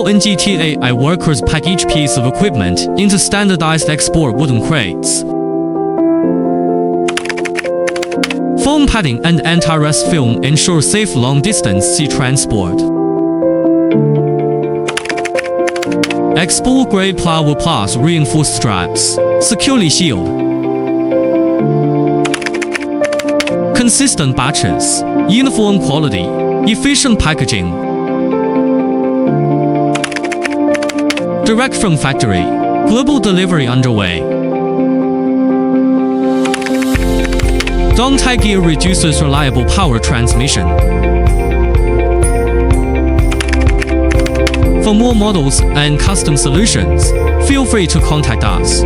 DONGTAI R workers pack each piece of equipment into standardized export wooden crates. Foam padding and anti-rust film ensure safe long-distance sea transport. Export-grade plywood plus reinforced straps securely shield. Consistent batches, uniform quality, efficient packaging. Direct from factory, global delivery underway. DONGTAI gear reduces reliable power transmission. For more models and custom solutions, feel free to contact us.